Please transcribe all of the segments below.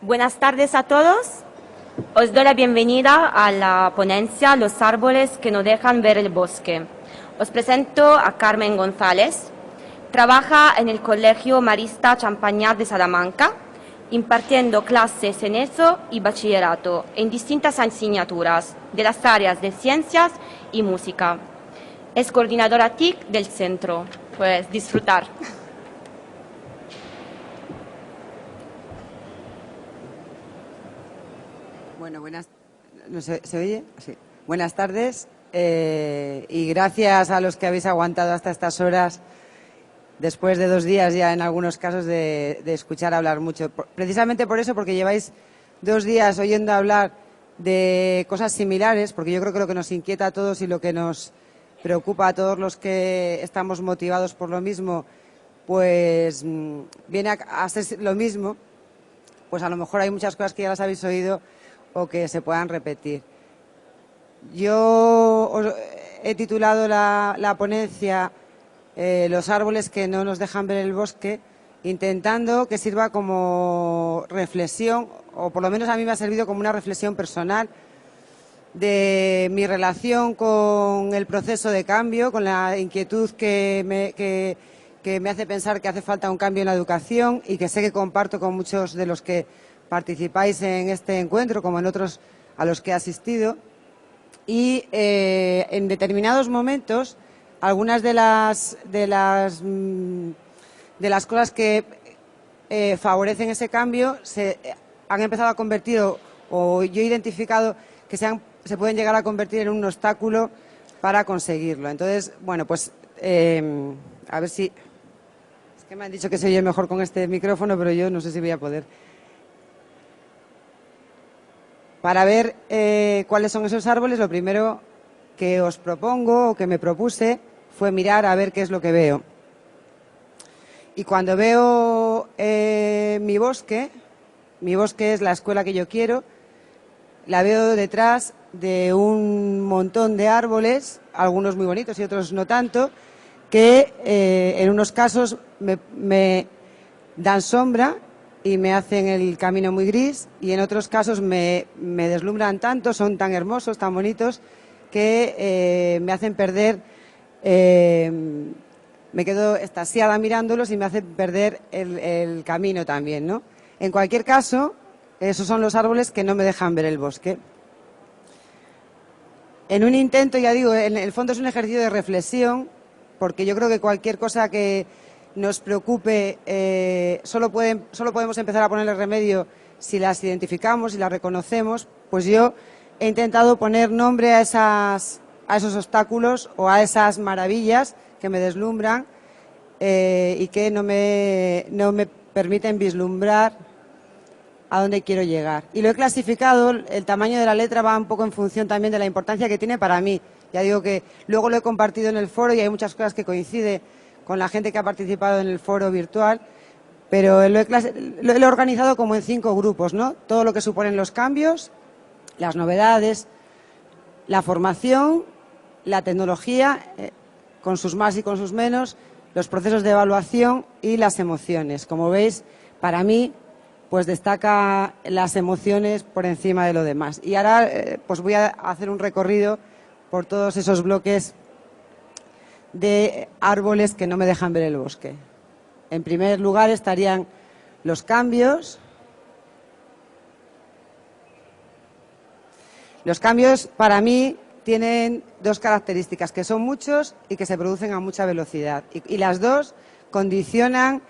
Buenas tardes a todos. Os doy la bienvenida a la ponencia Los árboles que no dejan ver el bosque. Os presento a Carmen González. Trabaja en el Colegio Marista Champañar de Salamanca, impartiendo clases en ESO y bachillerato en distintas asignaturas de las áreas de ciencias y música. Es coordinadora TIC del centro. Pues disfrutar. Bueno, ¿no se oye? Sí. Buenas tardes y gracias a los que habéis aguantado hasta estas horas, después de 2 días ya en algunos casos de escuchar hablar mucho. Precisamente por eso, porque lleváis 2 días oyendo hablar de cosas similares, porque yo creo que lo que nos inquieta a todos y lo que nos preocupa a todos los que estamos motivados por lo mismo, pues viene a ser lo mismo. Pues a lo mejor hay muchas cosas que ya las habéis oído o que se puedan repetir. Yo he titulado la ponencia Los árboles que no nos dejan ver el bosque, intentando que sirva como reflexión, o por lo menos a mí me ha servido como una reflexión personal de mi relación con el proceso de cambio, con la inquietud que me hace pensar que hace falta un cambio en la educación y que sé que comparto con muchos de los que participáis en este encuentro, como en otros a los que he asistido. Y en determinados momentos, algunas de las cosas que favorecen ese cambio se han empezado a convertir, o yo he identificado que se pueden llegar a convertir en un obstáculo para conseguirlo. Entonces, bueno, pues a ver si... Es que me han dicho que se oye mejor con este micrófono, pero yo no sé si voy a poder. Para ver cuáles son esos árboles, lo primero que os propongo o que me propuse fue mirar a ver qué es lo que veo. Y cuando veo mi bosque es la escuela que yo quiero, la veo detrás de un montón de árboles, algunos muy bonitos y otros no tanto, que en unos casos me dan sombra y me hacen el camino muy gris, y en otros casos me deslumbran tanto, son tan hermosos, tan bonitos, que me hacen perder, me quedo extasiada mirándolos y me hacen perder el camino también, ¿no? En cualquier caso, esos son los árboles que no me dejan ver el bosque. En un intento, ya digo, en el fondo es un ejercicio de reflexión, porque yo creo que cualquier cosa que nos preocupe, solo podemos empezar a ponerle remedio si las identificamos, si las reconocemos. Pues yo he intentado poner nombre a esos obstáculos o a esas maravillas que me deslumbran y que no me permiten vislumbrar a dónde quiero llegar. Y lo he clasificado, el tamaño de la letra va un poco en función también de la importancia que tiene para mí. Ya digo que luego lo he compartido en el foro y hay muchas cosas que coinciden con la gente que ha participado en el foro virtual, pero lo he organizado como en 5 grupos, ¿no? Todo lo que suponen los cambios, las novedades, la formación, la tecnología, con sus más y con sus menos, los procesos de evaluación y las emociones. Como veis, para mí, pues destaca las emociones por encima de lo demás. Y ahora pues voy a hacer un recorrido por todos esos bloques de árboles que no me dejan ver el bosque. En primer lugar estarían los cambios. Los cambios, para mí, tienen 2 características, que son muchos y que se producen a mucha velocidad. Y las 2 condicionan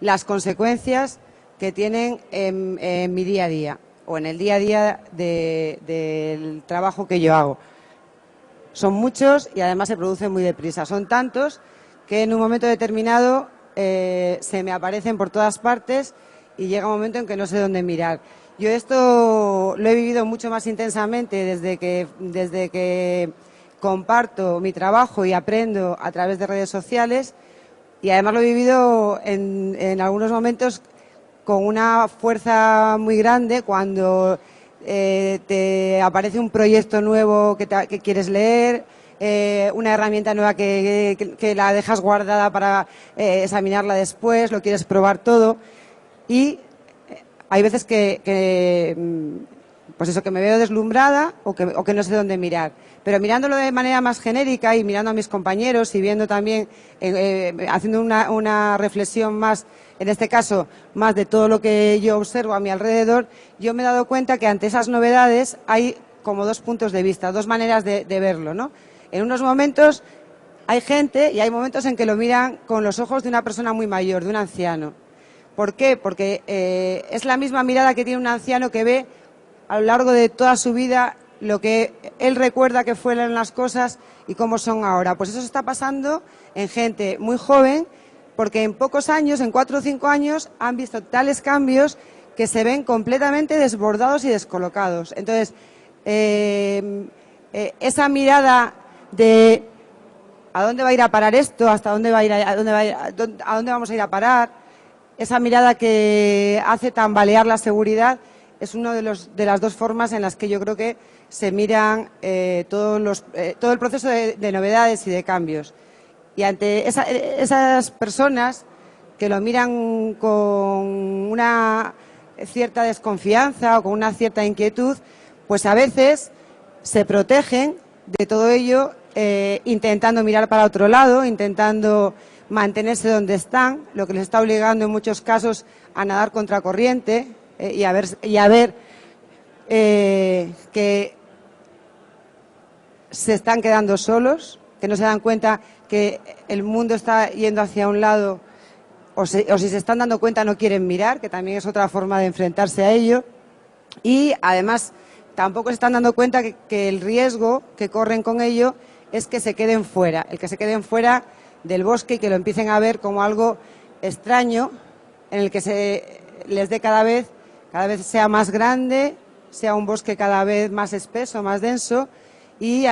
las consecuencias que tienen en mi día a día o en el día a día del trabajo que yo hago. Son muchos y además se producen muy deprisa. Son tantos que en un momento determinado se me aparecen por todas partes y llega un momento en que no sé dónde mirar. Yo esto lo he vivido mucho más intensamente desde que comparto mi trabajo y aprendo a través de redes sociales, y además lo he vivido en algunos momentos con una fuerza muy grande cuando te aparece un proyecto nuevo que quieres leer, una herramienta nueva que la dejas guardada para examinarla después, lo quieres probar todo, y hay veces pues eso, que me veo deslumbrada o que no sé dónde mirar. Pero mirándolo de manera más genérica y mirando a mis compañeros y viendo también, haciendo una reflexión más, en este caso, más de todo lo que yo observo a mi alrededor, yo me he dado cuenta que ante esas novedades hay como dos puntos de vista, dos maneras de verlo, ¿no? En unos momentos hay gente y hay momentos en que lo miran con los ojos de una persona muy mayor, de un anciano. ¿Por qué? Porque es la misma mirada que tiene un anciano que ve a lo largo de toda su vida lo que él recuerda que fueron las cosas y cómo son ahora. Pues eso se está pasando en gente muy joven, porque en pocos años, en 4 o 5 años, han visto tales cambios que se ven completamente desbordados y descolocados. Entonces, esa mirada de ¿a dónde va a ir a parar esto? ¿Hasta dónde va a ir? ¿A dónde vamos a ir a parar? Esa mirada que hace tambalear la seguridad es una de las dos formas en las que yo creo que se miran todo el proceso de novedades y de cambios. Y ante esas personas que lo miran con una cierta desconfianza o con una cierta inquietud, pues a veces se protegen de todo ello intentando mirar para otro lado, intentando mantenerse donde están, lo que les está obligando en muchos casos a nadar contracorriente y a ver que se están quedando solos, que no se dan cuenta que el mundo está yendo hacia un lado o si se están dando cuenta no quieren mirar, que también es otra forma de enfrentarse a ello. Y además tampoco se están dando cuenta que el riesgo que corren con ello es que se queden fuera, el que se queden fuera del bosque y que lo empiecen a ver como algo extraño, en el que se les dé cada vez sea más grande, sea un bosque cada vez más espeso, más denso y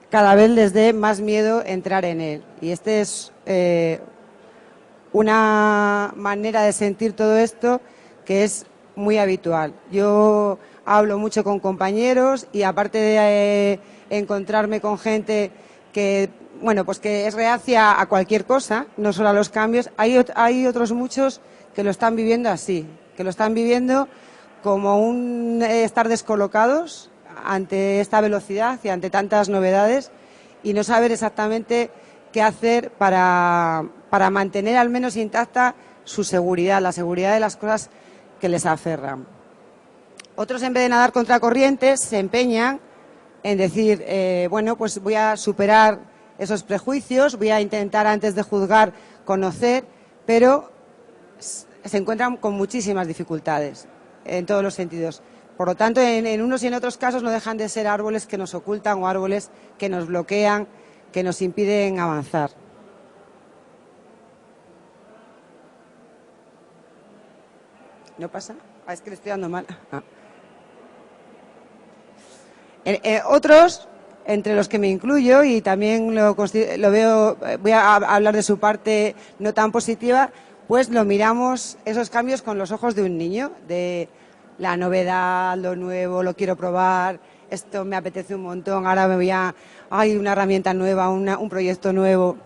cada vez les dé más miedo entrar en él. Y este es una manera de sentir todo esto que es muy habitual. Yo hablo mucho con compañeros y aparte de encontrarme con gente que, bueno, pues que es reacia a cualquier cosa, no solo a los cambios, hay otros muchos que lo están viviendo así, que lo están viviendo como un estar descolocados ante esta velocidad y ante tantas novedades y no saber exactamente qué hacer para mantener al menos intacta su seguridad, la seguridad de las cosas que les aferran. Otros, en vez de nadar contra corrientes, se empeñan en decir, bueno, pues voy a superar esos prejuicios, voy a intentar antes de juzgar conocer, pero se encuentran con muchísimas dificultades en todos los sentidos. Por lo tanto, en unos y en otros casos no dejan de ser árboles que nos ocultan o árboles que nos bloquean, que nos impiden avanzar. ¿No pasa? Es que le estoy dando mal. Otros, entre los que me incluyo, y también lo veo, voy a hablar de su parte no tan positiva, pues lo miramos, esos cambios, con los ojos de un niño, de la novedad, lo nuevo, lo quiero probar, esto me apetece un montón, ahora hay una herramienta nueva, un proyecto nuevo.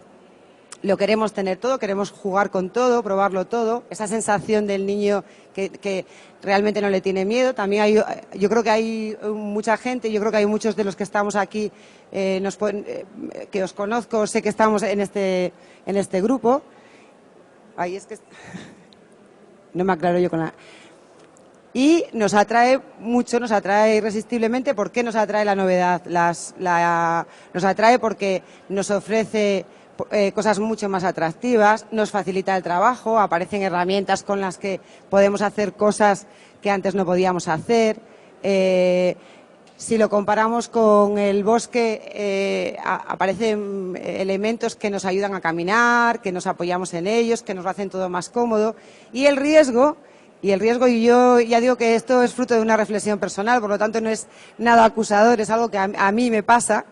Lo queremos tener todo, queremos jugar con todo, probarlo todo. Esa sensación del niño que realmente no le tiene miedo. También yo creo que hay mucha gente, yo creo que hay muchos de los que estamos aquí, que os conozco, sé que estamos en este grupo. Ahí es que no me aclaro yo con la... Y nos atrae mucho, nos atrae irresistiblemente. ¿Por qué nos atrae la novedad? Nos atrae porque nos ofrece cosas mucho más atractivas, nos facilita el trabajo, aparecen herramientas con las que podemos hacer cosas que antes no podíamos hacer. Si lo comparamos con el bosque, aparecen elementos que nos ayudan a caminar, que nos apoyamos en ellos, que nos lo hacen todo más cómodo. Y el riesgo, y yo ya digo que esto es fruto de una reflexión personal, por lo tanto no es nada acusador, es algo que a mí me pasa,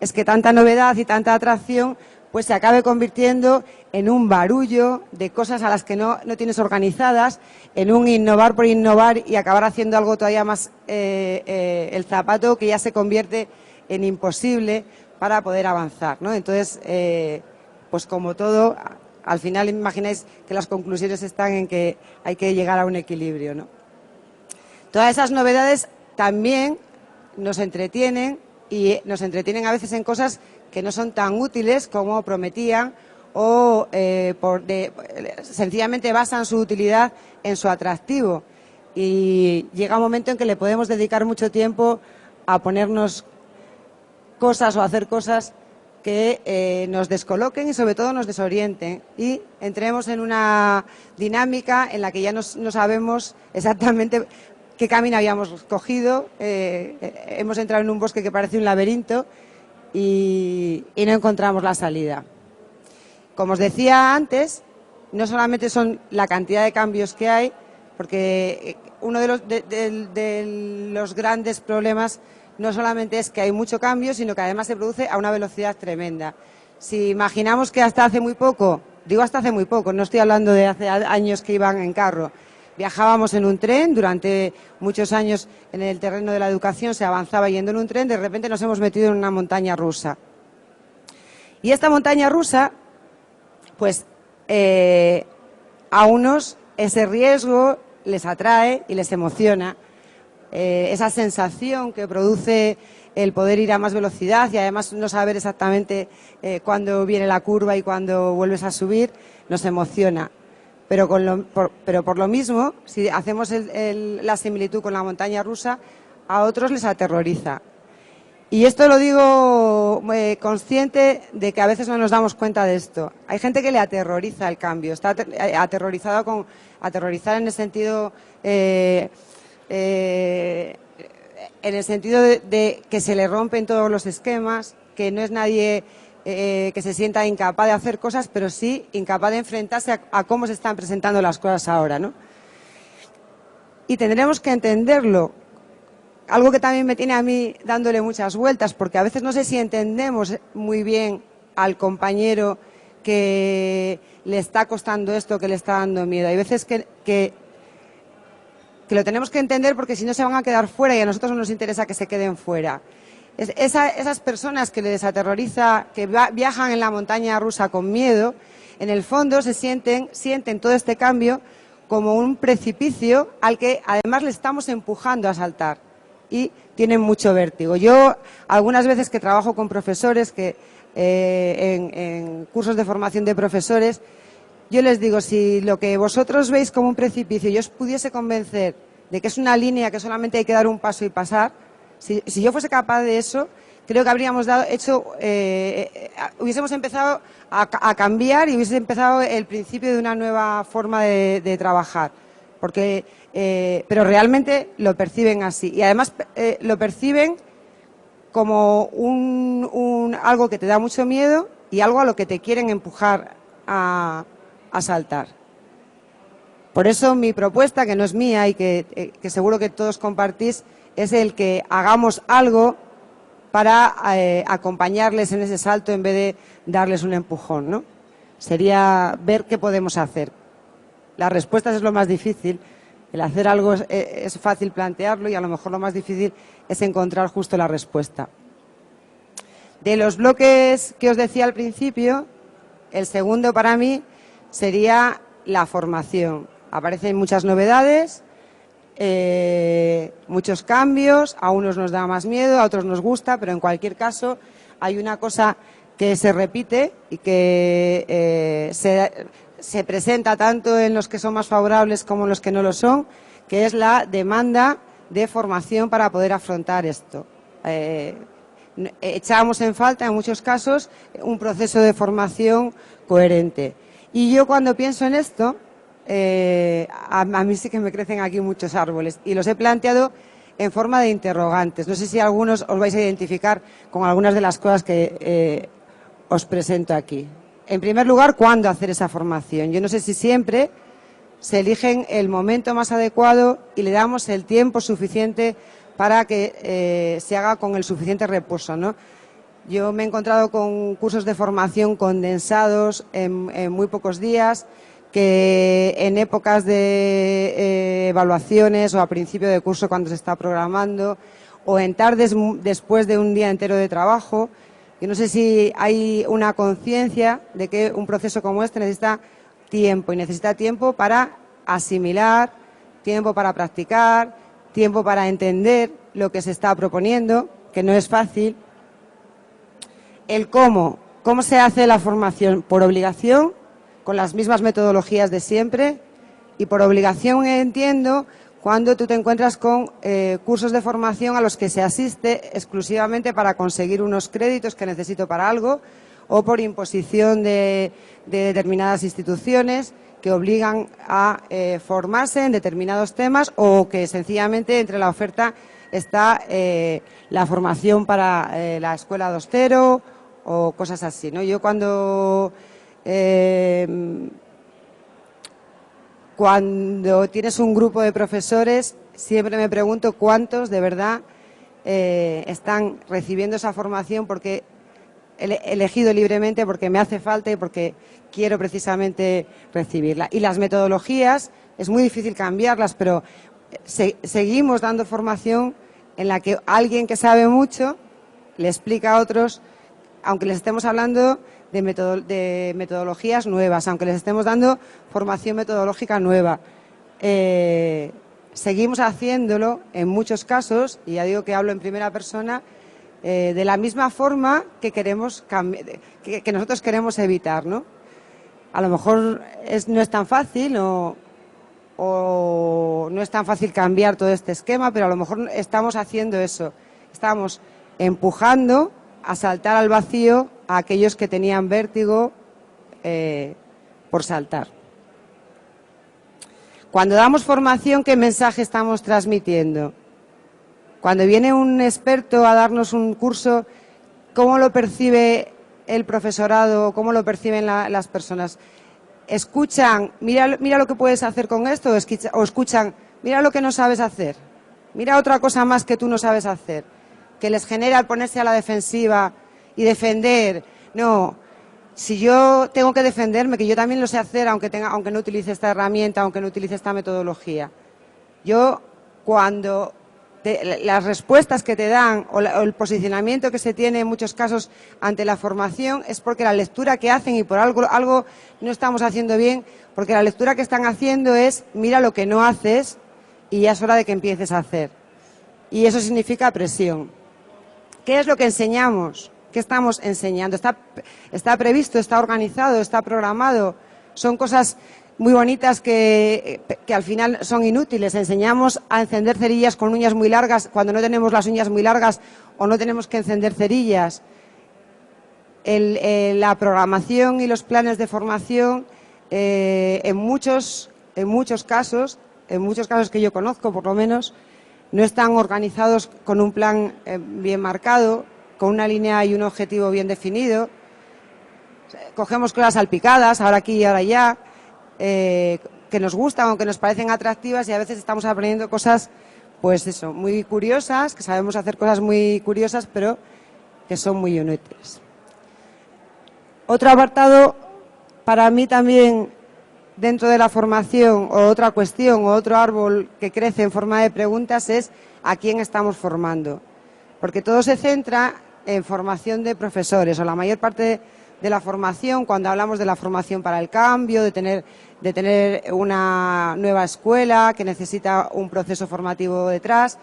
es que tanta novedad y tanta atracción pues se acabe convirtiendo en un barullo de cosas a las que no tienes organizadas, en un innovar por innovar y acabar haciendo algo todavía más, el zapato que ya se convierte en imposible para poder avanzar, ¿no? Entonces, pues como todo, al final imagináis que las conclusiones están en que hay que llegar a un equilibrio, ¿no? Todas esas novedades también nos entretienen, y nos entretienen a veces en cosas que no son tan útiles como prometían, o sencillamente basan su utilidad en su atractivo, y llega un momento en que le podemos dedicar mucho tiempo a ponernos cosas o a hacer cosas que nos descoloquen y sobre todo nos desorienten, y entremos en una dinámica en la que ya no sabemos exactamente qué camino habíamos cogido. Hemos entrado en un bosque que parece un laberinto y no encontramos la salida. Como os decía antes, no solamente son la cantidad de cambios que hay, porque uno de los grandes problemas no solamente es que hay mucho cambio, sino que además se produce a una velocidad tremenda. Si imaginamos que hasta hace muy poco, digo hasta hace muy poco, no estoy hablando de hace años que iban en carro, viajábamos en un tren, durante muchos años en el terreno de la educación se avanzaba yendo en un tren, de repente nos hemos metido en una montaña rusa. Y esta montaña rusa, pues a unos ese riesgo les atrae y les emociona. Esa sensación que produce el poder ir a más velocidad y además no saber exactamente cuándo viene la curva y cuándo vuelves a subir, nos emociona. Pero por lo mismo, si hacemos la similitud con la montaña rusa, a otros les aterroriza. Y esto lo digo consciente de que a veces no nos damos cuenta de esto. Hay gente que le aterroriza el cambio, está aterrorizado con aterrorizar en el sentido de que se le rompen todos los esquemas, que no es nadie que se sienta incapaz de hacer cosas, pero sí incapaz de enfrentarse a cómo se están presentando las cosas ahora, ¿no? Y tendremos que entenderlo. Algo que también me tiene a mí dándole muchas vueltas, porque a veces no sé si entendemos muy bien al compañero que le está costando esto, que le está dando miedo. Hay veces que lo tenemos que entender, porque si no se van a quedar fuera y a nosotros no nos interesa que se queden fuera. Esas personas que les aterroriza, que viajan en la montaña rusa con miedo, en el fondo sienten todo este cambio como un precipicio al que además le estamos empujando a saltar. Y tienen mucho vértigo. Yo, algunas veces que trabajo con profesores, en cursos de formación de profesores, yo les digo, si lo que vosotros veis como un precipicio yo os pudiese convencer de que es una línea que solamente hay que dar un paso y pasar, si yo fuese capaz de eso, creo que hubiésemos empezado a cambiar y hubiese empezado el principio de una nueva forma de trabajar. Pero realmente lo perciben así, y además lo perciben como algo que te da mucho miedo y algo a lo que te quieren empujar a saltar. Por eso mi propuesta, que no es mía y que seguro que todos compartís, es el que hagamos algo para acompañarles en ese salto en vez de darles un empujón, ¿no? Sería ver qué podemos hacer. Las respuestas es lo más difícil. El hacer algo es fácil plantearlo, y a lo mejor lo más difícil es encontrar justo la respuesta. De los bloques que os decía al principio, el segundo para mí sería la formación. Aparecen muchas novedades, muchos cambios, a unos nos da más miedo, a otros nos gusta, pero en cualquier caso hay una cosa que se repite y que se presenta tanto en los que son más favorables como en los que no lo son, que es la demanda de formación para poder afrontar esto. Echamos en falta, en muchos casos, un proceso de formación coherente. Y yo, cuando pienso en esto, a mí sí que me crecen aquí muchos árboles, y los he planteado en forma de interrogantes. No sé si algunos os vais a identificar con algunas de las cosas que os presento aquí. En primer lugar, ¿cuándo hacer esa formación? Yo no sé si siempre se eligen el momento más adecuado y le damos el tiempo suficiente para que se haga con el suficiente reposo, ¿no? Yo me he encontrado con cursos de formación condensados en muy pocos días, que en épocas de evaluaciones o a principio de curso cuando se está programando, o en tardes después de un día entero de trabajo, Yo no sé si hay una conciencia de que un proceso como este necesita tiempo, y necesita tiempo para asimilar, tiempo para practicar, tiempo para entender lo que se está proponiendo, que no es fácil. El cómo se hace la formación, por obligación, con las mismas metodologías de siempre, y por obligación entiendo cuando tú te encuentras con cursos de formación a los que se asiste exclusivamente para conseguir unos créditos que necesito para algo, o por imposición de determinadas instituciones que obligan a formarse en determinados temas, o que sencillamente entre la oferta está la formación para la escuela 2.0 o cosas así, ¿no? Yo cuando tienes un grupo de profesores, siempre me pregunto cuántos de verdad están recibiendo esa formación porque he elegido libremente, porque me hace falta y porque quiero precisamente recibirla. Y las metodologías, es muy difícil cambiarlas, pero seguimos dando formación en la que alguien que sabe mucho le explica a otros, aunque les estemos hablando de metodologías nuevas, aunque les estemos dando formación metodológica nueva. Seguimos haciéndolo en muchos casos, y ya digo que hablo en primera persona, de la misma forma que queremos que nosotros queremos evitar, ¿no? A lo mejor no es tan fácil o no es tan fácil cambiar todo este esquema, pero a lo mejor estamos haciendo eso. Estamos empujando a saltar al vacío a aquellos que tenían vértigo por saltar. Cuando damos formación, ¿qué mensaje estamos transmitiendo? Cuando viene un experto a darnos un curso, ¿cómo lo percibe el profesorado? ¿Cómo lo perciben las personas? ¿Escuchan, mira lo que puedes hacer con esto? ¿O escuchan, mira lo que no sabes hacer? Mira otra cosa más que tú no sabes hacer, que les genera el ponerse a la defensiva y defender. No, si yo tengo que defenderme, que yo también lo sé hacer, aunque no utilice esta herramienta, aunque no utilice esta metodología. Yo, cuando las respuestas que te dan o el posicionamiento que se tiene en muchos casos ante la formación es porque la lectura que hacen, y por algo no estamos haciendo bien, porque la lectura que están haciendo es mira lo que no haces y ya es hora de que empieces a hacer. Y eso significa presión. ¿Qué es lo que enseñamos? ¿Qué estamos enseñando? Está previsto, está organizado, está programado. Son cosas muy bonitas que al final son inútiles. Enseñamos a encender cerillas con uñas muy largas cuando no tenemos las uñas muy largas o no tenemos que encender cerillas. La programación y los planes de formación en muchos casos que yo conozco por lo menos, no están organizados con un plan bien marcado, con una línea y un objetivo bien definido. Cogemos cosas salpicadas, ahora aquí y ahora allá, que nos gustan o que nos parecen atractivas, y a veces estamos aprendiendo cosas, pues eso, muy curiosas, que sabemos hacer cosas muy curiosas, pero que son muy inútiles. Otro apartado, para mí también, dentro de la formación, o otra cuestión, o otro árbol que crece en forma de preguntas, es a quién estamos formando. Porque todo se centra en formación de profesores, o la mayor parte de la formación, cuando hablamos de la formación para el cambio, de tener una nueva escuela que necesita un proceso formativo detrás,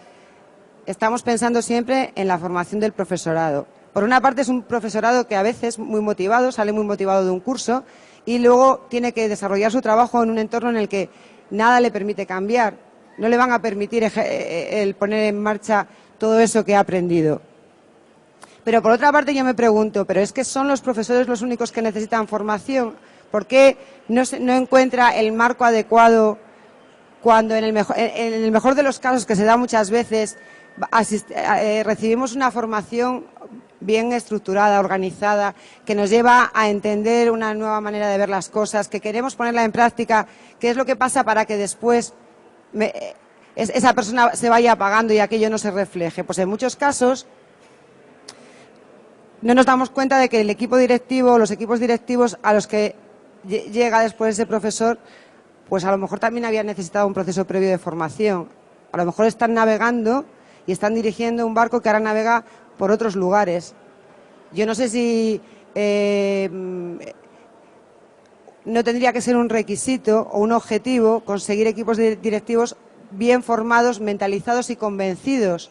estamos pensando siempre en la formación del profesorado. Por una parte es un profesorado que a veces muy motivado, sale muy motivado de un curso y luego tiene que desarrollar su trabajo en un entorno en el que nada le permite cambiar. No le van a permitir el poner en marcha todo eso que ha aprendido. Pero por otra parte yo me pregunto, ¿pero es que son los profesores los únicos que necesitan formación? ¿Por qué no encuentra el marco adecuado cuando en el mejor de los casos, que se da muchas veces, recibimos una formación bien estructurada, organizada, que nos lleva a entender una nueva manera de ver las cosas, que queremos ponerla en práctica? ¿Qué es lo que pasa para que después esa persona se vaya apagando y aquello no se refleje? Pues en muchos casos no nos damos cuenta de que el equipo directivo, los equipos directivos a los que llega después ese profesor, pues a lo mejor también habían necesitado un proceso previo de formación. A lo mejor están navegando y están dirigiendo un barco que ahora navega por otros lugares. Yo no sé si no tendría que ser un requisito o un objetivo conseguir equipos directivos bien formados, mentalizados y convencidos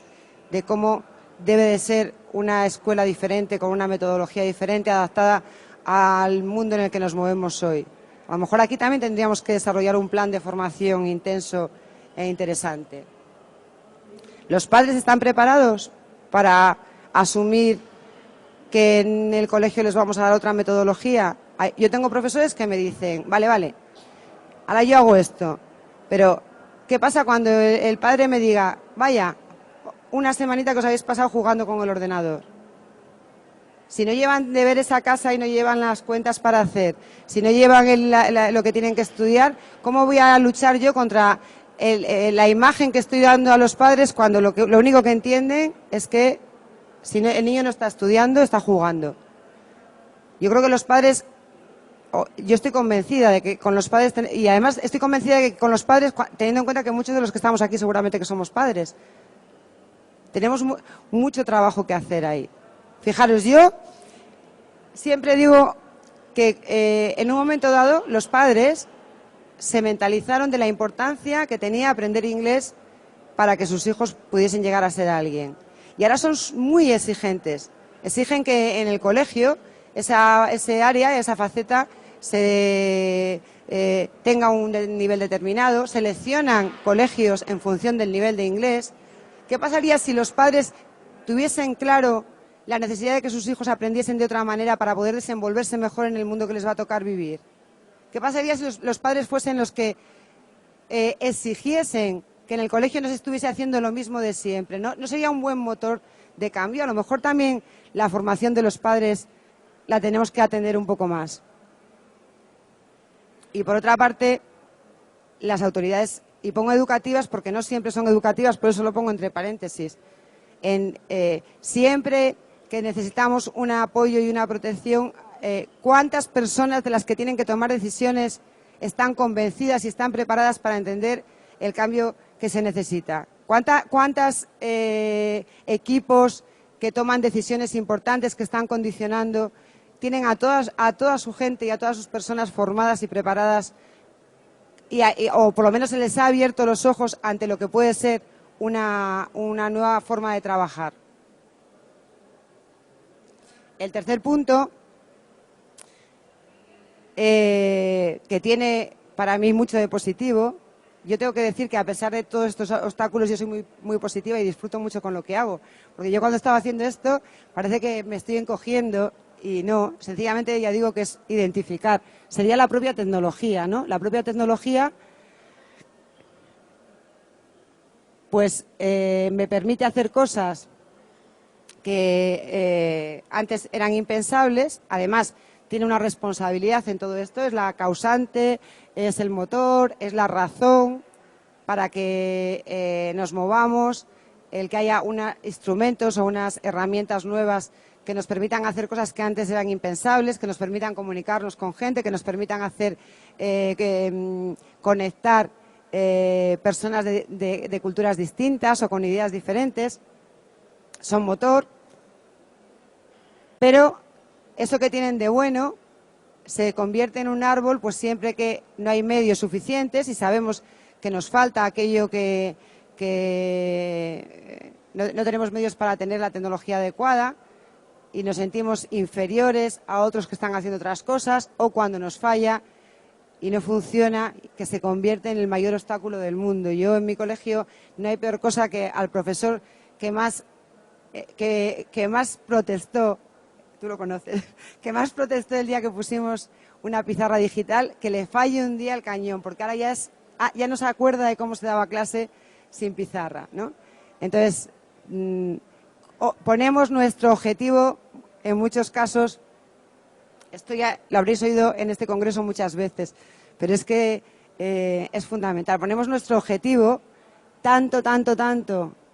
de cómo debe de ser una escuela diferente, con una metodología diferente, adaptada al mundo en el que nos movemos hoy. A lo mejor aquí también tendríamos que desarrollar un plan de formación intenso e interesante. ¿Los padres están preparados para asumir que en el colegio les vamos a dar otra metodología? Yo tengo profesores que me dicen, vale, ahora yo hago esto, pero ¿qué pasa cuando el padre me diga, vaya, una semanita que os habéis pasado jugando con el ordenador? Si no llevan deberes a casa y no llevan las cuentas para hacer, si no llevan lo que tienen que estudiar, ¿cómo voy a luchar yo contra la imagen que estoy dando a los padres cuando lo único que entienden es que si el niño no está estudiando, está jugando? Yo creo que los padres, yo estoy convencida de que con los padres, y además estoy convencida de que con los padres, teniendo en cuenta que muchos de los que estamos aquí seguramente que somos padres, tenemos mucho trabajo que hacer ahí. Fijaros, yo siempre digo que en un momento dado los padres se mentalizaron de la importancia que tenía aprender inglés para que sus hijos pudiesen llegar a ser alguien. Y ahora son muy exigentes. Exigen que en el colegio ese área, esa faceta, tenga un nivel determinado. Seleccionan colegios en función del nivel de inglés. ¿Qué pasaría si los padres tuviesen claro la necesidad de que sus hijos aprendiesen de otra manera para poder desenvolverse mejor en el mundo que les va a tocar vivir? ¿Qué pasaría si los padres fuesen los que exigiesen que en el colegio no se estuviese haciendo lo mismo de siempre? ¿No sería un buen motor de cambio? A lo mejor también la formación de los padres la tenemos que atender un poco más. Y por otra parte, las autoridades, y pongo educativas porque no siempre son educativas, por eso lo pongo entre paréntesis, siempre que necesitamos un apoyo y una protección, ¿cuántas personas de las que tienen que tomar decisiones están convencidas y están preparadas para entender el cambio que se necesita? ¿Cuántos equipos que toman decisiones importantes, que están condicionando, tienen a toda su gente y a todas sus personas formadas y preparadas, o por lo menos se les ha abierto los ojos ante lo que puede ser una nueva forma de trabajar? El tercer punto, que tiene para mí mucho de positivo, yo tengo que decir que a pesar de todos estos obstáculos yo soy muy, muy positiva y disfruto mucho con lo que hago. Porque yo cuando estaba haciendo esto parece que me estoy encogiendo y no, sencillamente ya digo que es identificar. Sería la propia tecnología, ¿no? La propia tecnología pues me permite hacer cosas que antes eran impensables. Además, tiene una responsabilidad en todo esto, es la causante, es el motor, es la razón para que nos movamos, el que haya unos instrumentos o unas herramientas nuevas que nos permitan hacer cosas que antes eran impensables, que nos permitan comunicarnos con gente, que nos permitan hacer conectar personas de culturas distintas o con ideas diferentes. Son motor, pero eso que tienen de bueno se convierte en un árbol pues siempre que no hay medios suficientes y sabemos que nos falta aquello que no tenemos medios para tener la tecnología adecuada y nos sentimos inferiores a otros que están haciendo otras cosas, o cuando nos falla y no funciona, que se convierte en el mayor obstáculo del mundo. Yo en mi colegio no hay peor cosa que al profesor que más protestó, tú lo conoces, que más protestó el día que pusimos una pizarra digital, que le falle un día el cañón, porque ahora ya no se acuerda de cómo se daba clase sin pizarra, ¿no? Entonces, ponemos nuestro objetivo, en muchos casos, esto ya lo habréis oído en este congreso muchas veces, pero es que es fundamental. Ponemos nuestro objetivo tanto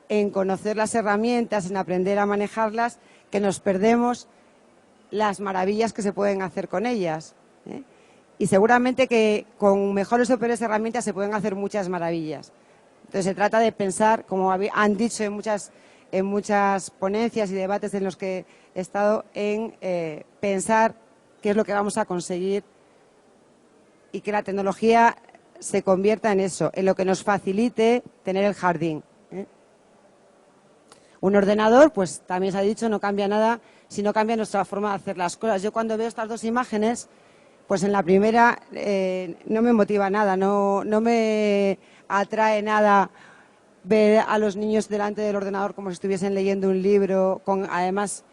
en conocer las herramientas, en aprender a manejarlas, que nos perdemos las maravillas que se pueden hacer con ellas, ¿eh? Y seguramente que con mejores o peores herramientas se pueden hacer muchas maravillas. Entonces se trata de pensar, como han dicho en muchas en muchas ponencias y debates en los que he estado en pensar qué es lo que vamos a conseguir y que la tecnología se convierta en eso, en lo que nos facilite tener el jardín. Un ordenador, pues también se ha dicho, no cambia nada si no cambia nuestra forma de hacer las cosas. Yo cuando veo estas dos imágenes, pues en la primera no me motiva nada, no me atrae nada ver a los niños delante del ordenador como si estuviesen leyendo un libro, además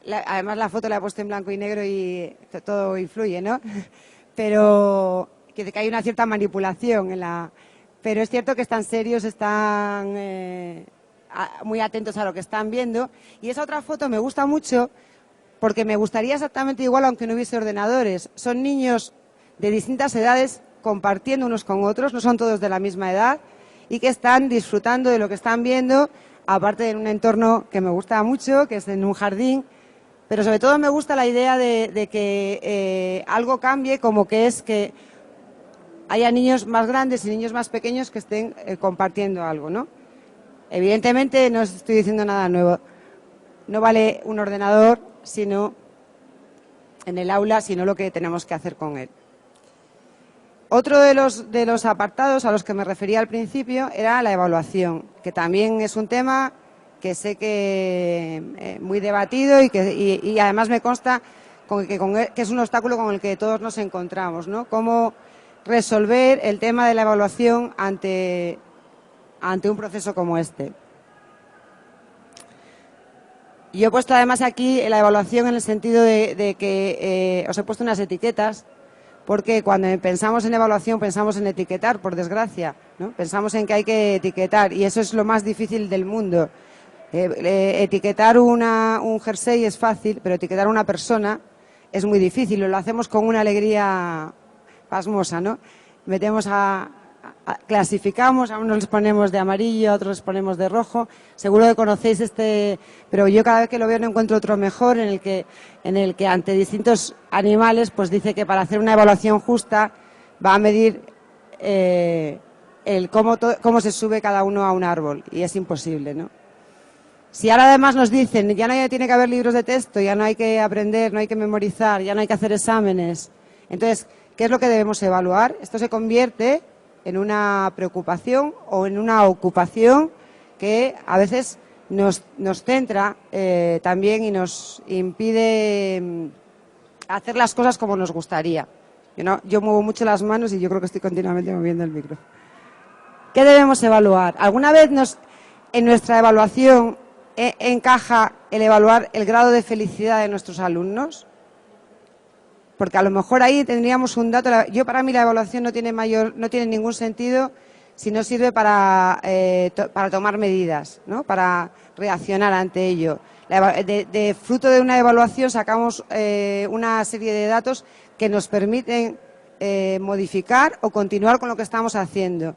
la foto la he puesto en blanco y negro y todo influye, ¿no? Pero que hay una cierta manipulación pero es cierto que están serios, están muy atentos a lo que están viendo. Y esa otra foto me gusta mucho porque me gustaría exactamente igual aunque no hubiese ordenadores. Son niños de distintas edades compartiendo unos con otros, no son todos de la misma edad, y que están disfrutando de lo que están viendo, aparte de un entorno que me gusta mucho, que es en un jardín. Pero sobre todo me gusta la idea de que algo cambie, como que es que haya niños más grandes y niños más pequeños que estén compartiendo algo, ¿no? Evidentemente no os estoy diciendo nada nuevo. No vale un ordenador sino en el aula, sino lo que tenemos que hacer con él. Otro de los apartados a los que me refería al principio era la evaluación, que también es un tema que sé que muy debatido y además me consta que es un obstáculo con el que todos nos encontramos, ¿no? Cómo resolver el tema de la evaluación ante un proceso como este. Yo he puesto además aquí la evaluación en el sentido de que os he puesto unas etiquetas, porque cuando pensamos en evaluación pensamos en etiquetar, por desgracia, ¿no? Pensamos en que hay que etiquetar y eso es lo más difícil del mundo. Etiquetar un jersey es fácil, pero etiquetar a una persona es muy difícil. Lo hacemos con una alegría pasmosa, ¿no? Clasificamos, a unos les ponemos de amarillo, a otros les ponemos de rojo. Seguro que conocéis pero yo cada vez que lo veo no encuentro otro mejor en el que ante distintos animales, pues dice que para hacer una evaluación justa va a medir cómo se sube cada uno a un árbol y es imposible, ¿no? Si ahora además nos dicen ya no tiene que haber libros de texto, ya no hay que aprender, no hay que memorizar, ya no hay que hacer exámenes, entonces, ¿qué es lo que debemos evaluar? Esto se convierte en una preocupación o en una ocupación que a veces nos centra también y nos impide hacer las cosas como nos gustaría. Yo muevo mucho las manos y yo creo que estoy continuamente moviendo el micro. ¿Qué debemos evaluar? ¿Alguna vez en nuestra evaluación encaja el evaluar el grado de felicidad de nuestros alumnos? Porque a lo mejor ahí tendríamos un dato. Para mí la evaluación no tiene ningún sentido si no sirve para tomar medidas, ¿no? Para reaccionar ante ello. De fruto de una evaluación sacamos una serie de datos que nos permiten modificar o continuar con lo que estamos haciendo.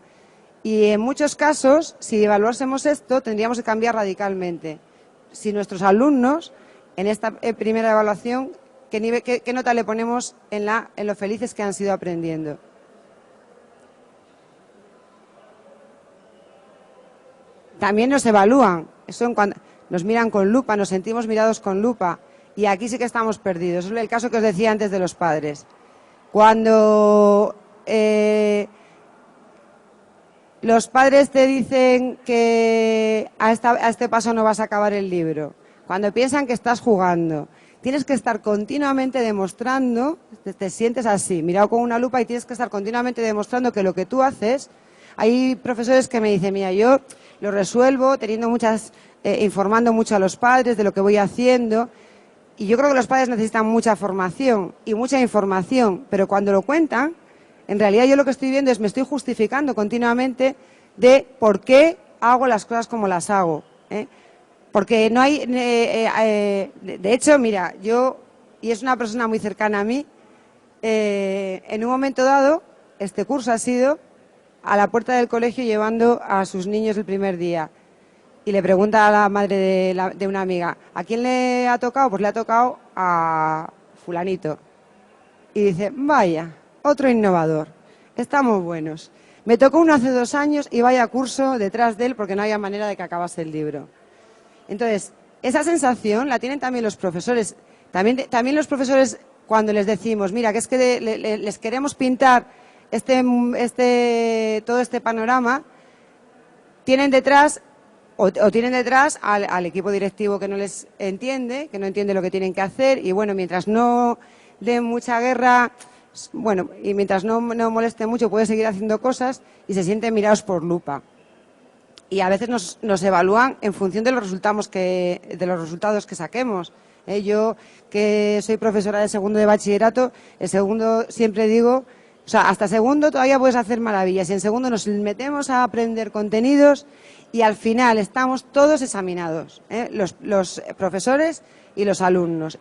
Y en muchos casos, si evaluásemos esto, tendríamos que cambiar radicalmente. Si nuestros alumnos, en esta primera evaluación, ¿qué nota le ponemos en lo felices que han sido aprendiendo? También nos evalúan, nos miran con lupa, nos sentimos mirados con lupa y aquí sí que estamos perdidos. Es el caso que os decía antes de los padres. Cuando los padres te dicen que a este paso no vas a acabar el libro, cuando piensan que estás jugando, tienes que estar continuamente demostrando, te sientes así, mirado con una lupa y tienes que estar continuamente demostrando que lo que tú haces. Hay profesores que me dicen, mira, yo lo resuelvo informando mucho a los padres de lo que voy haciendo. Y yo creo que los padres necesitan mucha formación y mucha información, pero cuando lo cuentan, en realidad yo lo que estoy viendo es me estoy justificando continuamente de por qué hago las cosas como las hago, ¿eh? Porque no hay... de hecho, mira, y es una persona muy cercana a mí, en un momento dado, este curso ha sido a la puerta del colegio llevando a sus niños el primer día. Y le pregunta a la madre de una amiga, ¿a quién le ha tocado? Pues le ha tocado a fulanito. Y dice, vaya, otro innovador, estamos buenos. Me tocó uno hace 2 años y vaya curso detrás de él porque no había manera de que acabase el libro. Entonces, esa sensación la tienen también los profesores. También los profesores, cuando les decimos, mira, que es que les queremos pintar todo este panorama, tienen detrás al equipo directivo que no les entiende, que no entiende lo que tienen que hacer, y bueno, mientras no den mucha guerra, bueno, y mientras no molesten mucho, pueden seguir haciendo cosas y se sienten mirados por lupa. Y a veces nos evalúan en función de los resultados que saquemos. Yo, que soy profesora de segundo de bachillerato, el segundo siempre digo, o sea, hasta segundo todavía puedes hacer maravillas, y en segundo nos metemos a aprender contenidos y al final estamos todos examinados, los profesores y los alumnos.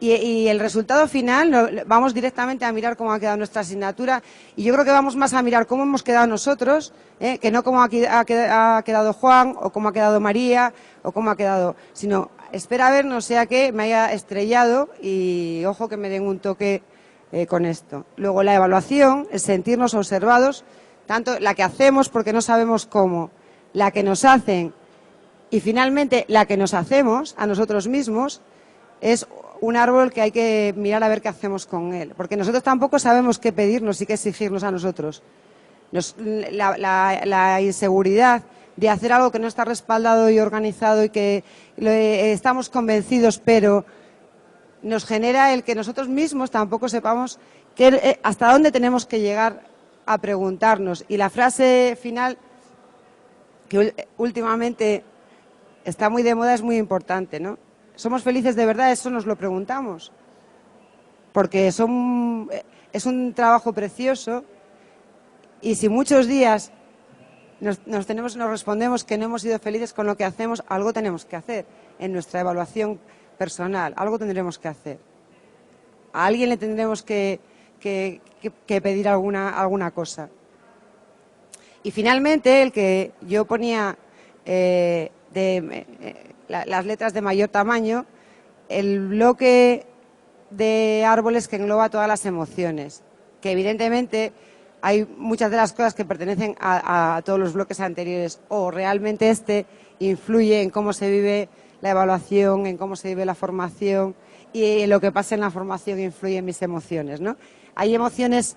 Y el resultado final, vamos directamente a mirar cómo ha quedado nuestra asignatura, y yo creo que vamos más a mirar cómo hemos quedado nosotros, que no cómo ha quedado Juan, o cómo ha quedado María, o cómo ha quedado, sino espera a ver, no sea que me haya estrellado, y ojo que me den un toque con esto. Luego la evaluación, el sentirnos observados, tanto la que hacemos porque no sabemos cómo, la que nos hacen y finalmente la que nos hacemos a nosotros mismos, es un árbol que hay que mirar a ver qué hacemos con él. Porque nosotros tampoco sabemos qué pedirnos y qué exigirnos a nosotros. La inseguridad de hacer algo que no está respaldado y organizado y que estamos convencidos, pero nos genera el que nosotros mismos tampoco sepamos hasta dónde tenemos que llegar a preguntarnos. Y la frase final, que últimamente está muy de moda, es muy importante, ¿no? ¿Somos felices de verdad? Eso nos lo preguntamos. Porque es un trabajo precioso, y si muchos días nos respondemos que no hemos sido felices con lo que hacemos, algo tenemos que hacer en nuestra evaluación personal, algo tendremos que hacer. A alguien le tendremos que pedir alguna cosa. Y finalmente, el que yo ponía las letras de mayor tamaño, el bloque de árboles que engloba todas las emociones, que evidentemente hay muchas de las cosas que pertenecen a todos los bloques anteriores, o realmente influye en cómo se vive la evaluación, en cómo se vive la formación, y lo que pasa en la formación influye en mis emociones, ¿no? Hay emociones,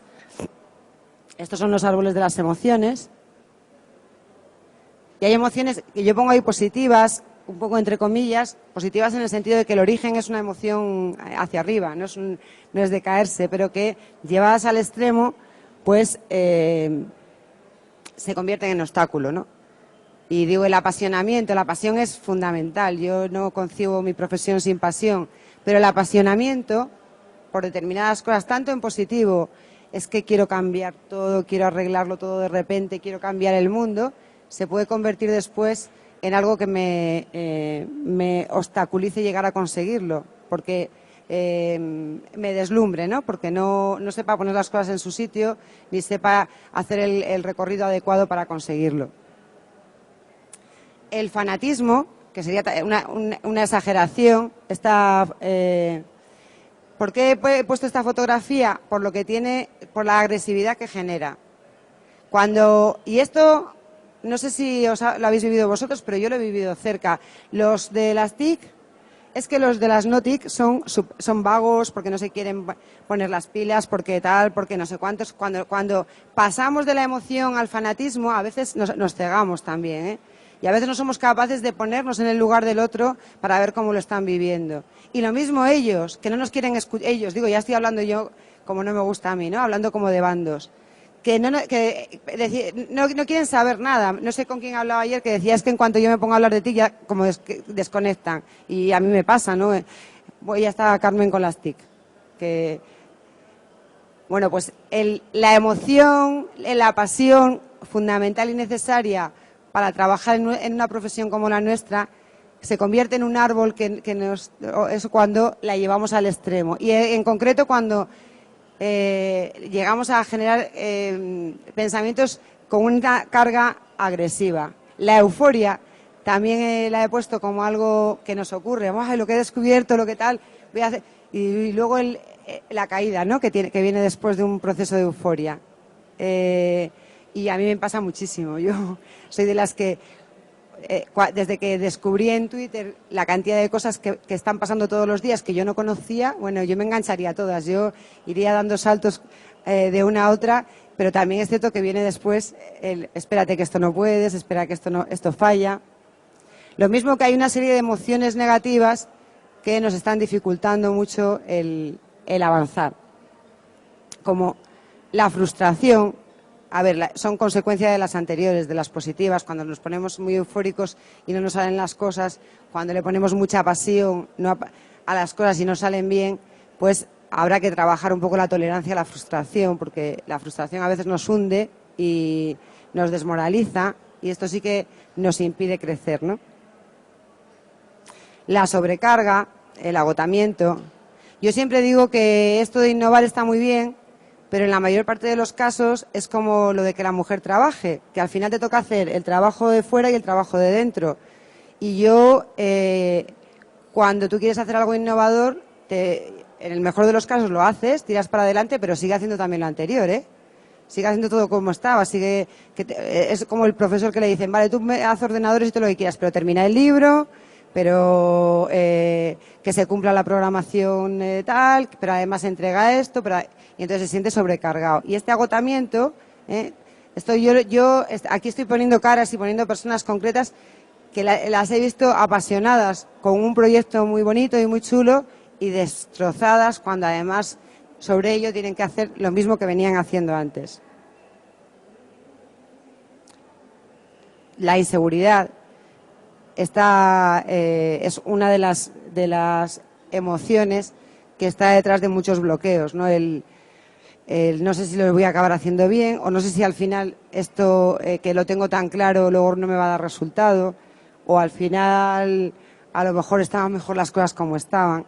estos son los árboles de las emociones, y hay emociones que yo pongo ahí positivas, un poco entre comillas, positivas en el sentido de que el origen es una emoción hacia arriba, no es de caerse, pero que llevadas al extremo, pues se convierten en obstáculo, ¿no? Y digo, el apasionamiento, la pasión es fundamental. Yo no concibo mi profesión sin pasión, pero el apasionamiento por determinadas cosas, tanto en positivo, es que quiero cambiar todo, quiero arreglarlo todo de repente, quiero cambiar el mundo, se puede convertir después en algo que me obstaculice llegar a conseguirlo, porque me deslumbre, ¿no? Porque no sepa poner las cosas en su sitio, ni sepa hacer el recorrido adecuado para conseguirlo. El fanatismo, que sería una exageración, ¿por qué he puesto esta fotografía? Por lo que tiene, por la agresividad que genera. Y esto, no sé si lo habéis vivido vosotros, pero yo lo he vivido cerca. Los de las TIC, es que los de las no TIC son vagos, porque no se quieren poner las pilas, porque tal, porque no sé cuántos. Cuando pasamos de la emoción al fanatismo, a veces nos cegamos también, ¿eh? Y a veces no somos capaces de ponernos en el lugar del otro para ver cómo lo están viviendo. Y lo mismo ellos, que no nos quieren escuchar. Ellos, digo, ya estoy hablando yo como no me gusta a mí, ¿no? Hablando como de bandos. Que no quieren saber nada. No sé con quién hablaba ayer, que decía, es que en cuanto yo me pongo a hablar de ti, ya como desconectan. Y a mí me pasa, ¿no? Ya está Carmen con las TIC. Bueno, pues la emoción, la pasión fundamental y necesaria para trabajar en una profesión como la nuestra, se convierte en un árbol es cuando la llevamos al extremo. Y en concreto cuando llegamos a generar pensamientos con una carga agresiva. La euforia también la he puesto como algo que nos ocurre. Ay, lo que he descubierto, lo que tal, voy a hacer. Y luego la caída, ¿no? que viene después de un proceso de euforia. Y a mí me pasa muchísimo. Yo soy de las que desde que descubrí en Twitter la cantidad de cosas que están pasando todos los días que yo no conocía, bueno, yo me engancharía a todas, yo iría dando saltos de una a otra, pero también es cierto que viene después el espérate que esto no puedes, espera que esto falla. Lo mismo que hay una serie de emociones negativas que nos están dificultando mucho el avanzar, como la frustración. A ver, son consecuencia de las anteriores, de las positivas, cuando nos ponemos muy eufóricos y no nos salen las cosas, cuando le ponemos mucha pasión a las cosas y no salen bien, pues habrá que trabajar un poco la tolerancia a la frustración, porque la frustración a veces nos hunde y nos desmoraliza, y esto sí que nos impide crecer, ¿no? La sobrecarga, el agotamiento. Yo siempre digo que esto de innovar está muy bien, pero en la mayor parte de los casos es como lo de que la mujer trabaje, que al final te toca hacer el trabajo de fuera y el trabajo de dentro. Y yo, cuando tú quieres hacer algo innovador, en el mejor de los casos lo haces, tiras para adelante, pero sigue haciendo también lo anterior, ¿eh? Sigue haciendo todo como estaba, es como el profesor que le dicen, vale, tú haz ordenadores y todo lo que quieras, pero termina el libro, pero que se cumpla la programación tal, pero además entrega esto, y entonces se siente sobrecargado. Y este agotamiento, aquí estoy poniendo caras y poniendo personas concretas que las he visto apasionadas con un proyecto muy bonito y muy chulo y destrozadas cuando además sobre ello tienen que hacer lo mismo que venían haciendo antes. La inseguridad es una de las emociones que está detrás de muchos bloqueos, ¿no? No sé si lo voy a acabar haciendo bien, o no sé si al final esto que lo tengo tan claro luego no me va a dar resultado, o al final a lo mejor estaban mejor las cosas como estaban.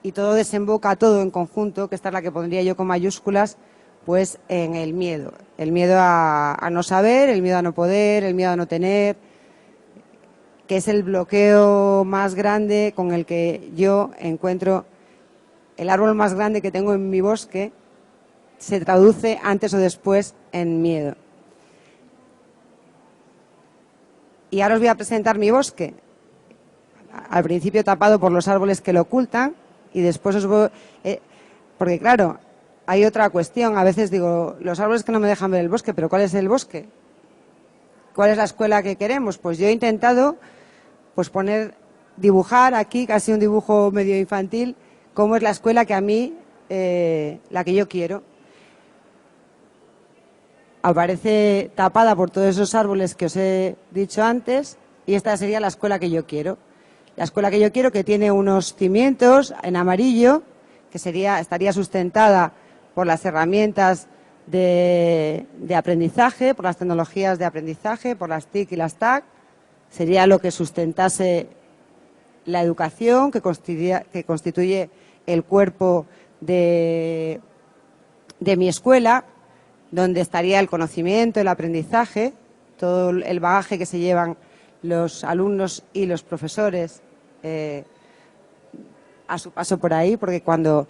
Y todo desemboca, todo en conjunto, que esta es la que pondría yo con mayúsculas, pues en el miedo a no saber, el miedo a no poder, el miedo a no tener, que es el bloqueo más grande con el que yo encuentro el árbol más grande que tengo en mi bosque, se traduce antes o después en miedo. Y ahora os voy a presentar mi bosque, al principio tapado por los árboles que lo ocultan, y después os voy... porque claro, hay otra cuestión, a veces digo, los árboles que no me dejan ver el bosque, pero ¿cuál es el bosque? ¿Cuál es la escuela que queremos? Pues yo he intentado dibujar aquí, casi un dibujo medio infantil, cómo es la escuela que a mí, la que yo quiero. Aparece tapada por todos esos árboles que os he dicho antes, y esta sería la escuela que yo quiero. La escuela que yo quiero, que tiene unos cimientos en amarillo, que estaría sustentada por las herramientas de aprendizaje, por las tecnologías de aprendizaje, por las TIC y las TAC. Sería lo que sustentase la educación, que constituye el cuerpo de mi escuela, donde estaría el conocimiento, el aprendizaje, todo el bagaje que se llevan los alumnos y los profesores a su paso por ahí, porque cuando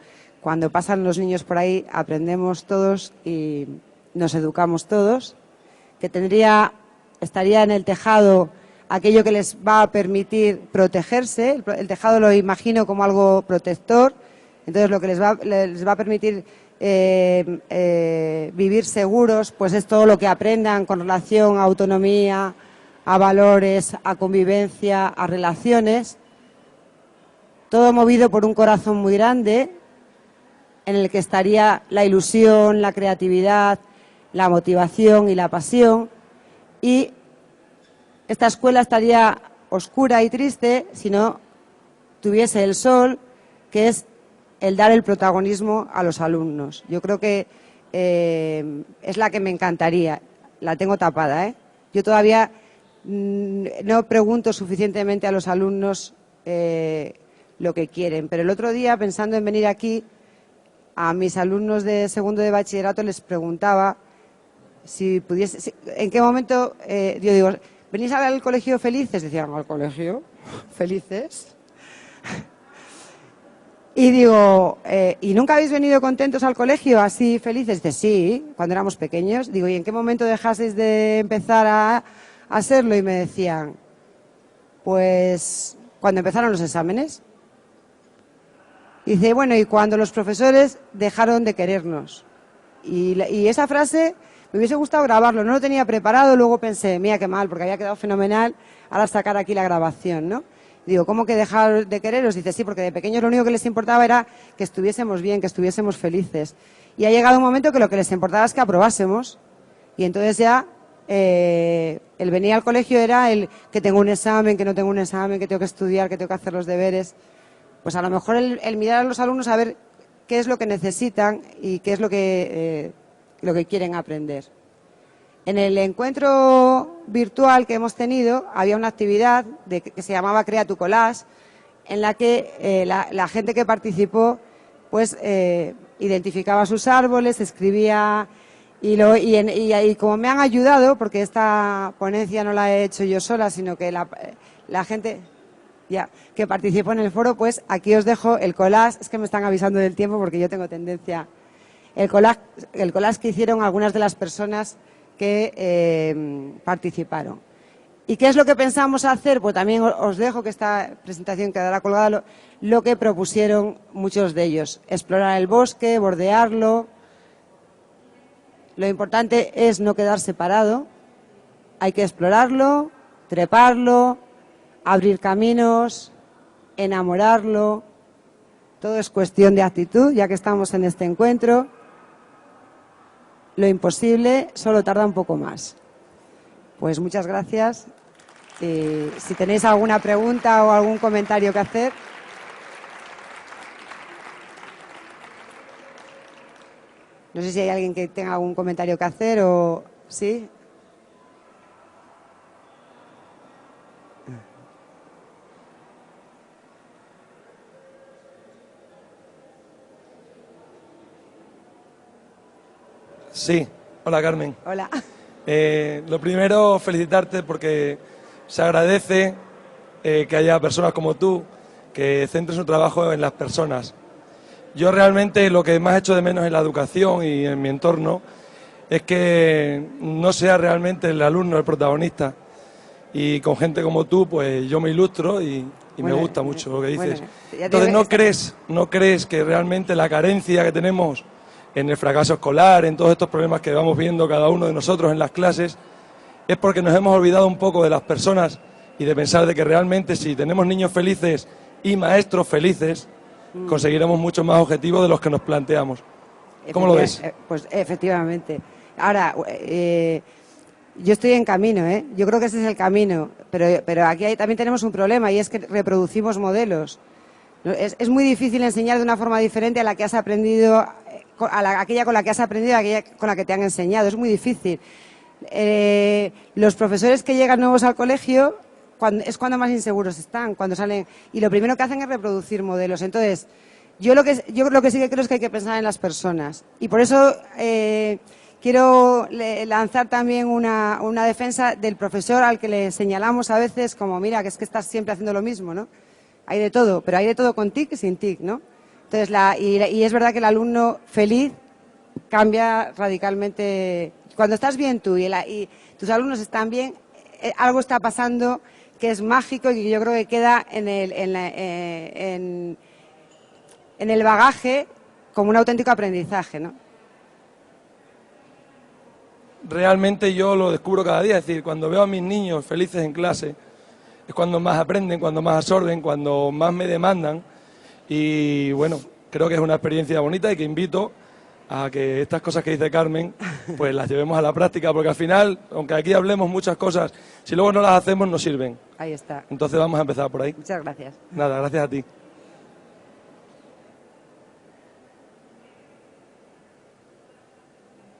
pasan los niños por ahí aprendemos todos y nos educamos todos, que estaría en el tejado aquello que les va a permitir protegerse. El tejado lo imagino como algo protector, entonces lo que les va a permitir vivir seguros, pues es todo lo que aprendan con relación a autonomía, a valores, a convivencia, a relaciones, todo movido por un corazón muy grande en el que estaría la ilusión, la creatividad, la motivación y la pasión. Y esta escuela estaría oscura y triste si no tuviese el sol, que es el dar el protagonismo a los alumnos. Yo creo que es la que me encantaría. La tengo tapada, ¿eh? Yo todavía no pregunto suficientemente a los alumnos lo que quieren. Pero el otro día, pensando en venir aquí, a mis alumnos de segundo de bachillerato les preguntaba si pudiese... ¿En qué momento? Yo digo, ¿venís al colegio felices? Decían, ¿al colegio? ¿Felices? Y digo, ¿y nunca habéis venido contentos al colegio, así felices? Dice, sí, cuando éramos pequeños. Digo, ¿y en qué momento dejasteis de empezar a serlo? Y me decían, Pues cuando empezaron los exámenes. Dice, bueno, y cuando los profesores dejaron de querernos. Y esa frase me hubiese gustado grabarlo, no lo tenía preparado, luego pensé, mira qué mal, porque había quedado fenomenal, ahora sacar aquí la grabación, ¿no? Digo, ¿cómo que dejar de quereros? Dice, sí, porque de pequeños lo único que les importaba era que estuviésemos bien, que estuviésemos felices. Y ha llegado un momento que lo que les importaba es que aprobásemos. Y entonces ya el venir al colegio era el que tengo un examen, que no tengo un examen, que tengo que estudiar, que tengo que hacer los deberes. Pues a lo mejor el mirar a los alumnos a ver qué es lo que necesitan y qué es lo que quieren aprender. En el encuentro virtual que hemos tenido había una actividad que se llamaba Crea tu collage, en la que la gente que participó pues identificaba sus árboles, escribía y como me han ayudado, porque esta ponencia no la he hecho yo sola, sino que la gente que participó en el foro, pues aquí os dejo el collage. Es que me están avisando del tiempo porque yo tengo tendencia. El collage que hicieron algunas de las personas que participaron. ¿Y qué es lo que pensamos hacer? Pues también os dejo que esta presentación quedará colgada, lo que propusieron muchos de ellos. Explorar el bosque, bordearlo. Lo importante es no quedar separado. Hay que explorarlo, treparlo, abrir caminos, enamorarlo. Todo es cuestión de actitud, ya que estamos en este encuentro. Lo imposible solo tarda un poco más. Pues muchas gracias. Si tenéis alguna pregunta o algún comentario que hacer. No sé si hay alguien que tenga algún comentario que hacer o... ¿Sí? Sí, hola Carmen. Hola. Lo primero, felicitarte porque se agradece que haya personas como tú que centren su trabajo en las personas. Yo realmente lo que más echo de menos en la educación y en mi entorno es que no sea realmente el alumno el protagonista. Y con gente como tú, pues yo me ilustro y me gusta mucho lo que dices. Entonces, ¿no crees que realmente la carencia que tenemos en el fracaso escolar, en todos estos problemas que vamos viendo cada uno de nosotros en las clases, es porque nos hemos olvidado un poco de las personas y de pensar de que realmente si tenemos niños felices y maestros felices, conseguiremos muchos más objetivos de los que nos planteamos? ¿Cómo lo ves? Pues efectivamente. Ahora, yo estoy en camino, ¿eh? Yo creo que ese es el camino, pero aquí también tenemos un problema y es que reproducimos modelos. Es muy difícil enseñar de una forma diferente a la que has aprendido, aquella con la que has aprendido, a aquella con la que te han enseñado. Es muy difícil. Los profesores que llegan nuevos al colegio es cuando más inseguros están, cuando salen, y lo primero que hacen es reproducir modelos. Entonces, yo lo que sí que creo es que hay que pensar en las personas, y por eso quiero lanzar también una defensa del profesor al que le señalamos a veces como, mira, que es que estás siempre haciendo lo mismo, ¿no? Hay de todo, pero hay de todo con TIC y sin TIC, ¿no? Entonces, y es verdad que el alumno feliz cambia radicalmente. Cuando estás bien tú y tus alumnos están bien, algo está pasando que es mágico y que yo creo que queda en el bagaje como un auténtico aprendizaje, ¿no? Realmente yo lo descubro cada día, es decir, cuando veo a mis niños felices en clase, es cuando más aprenden, cuando más absorben, cuando más me demandan, y bueno, creo que es una experiencia bonita y que invito a que estas cosas que dice Carmen, pues las llevemos a la práctica, porque al final, aunque aquí hablemos muchas cosas, si luego no las hacemos no sirven. Ahí está. Entonces vamos a empezar por ahí. Muchas gracias. Nada, gracias a ti.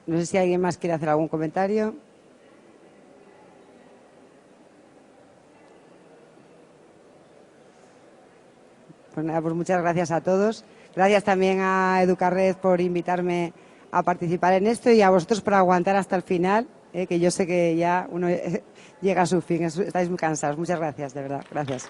No sé si alguien más quiere hacer algún comentario. Pues nada, pues muchas gracias a todos. Gracias también a Educarred por invitarme a participar en esto y a vosotros por aguantar hasta el final, que yo sé que ya uno llega a su fin. Estáis muy cansados. Muchas gracias, de verdad. Gracias.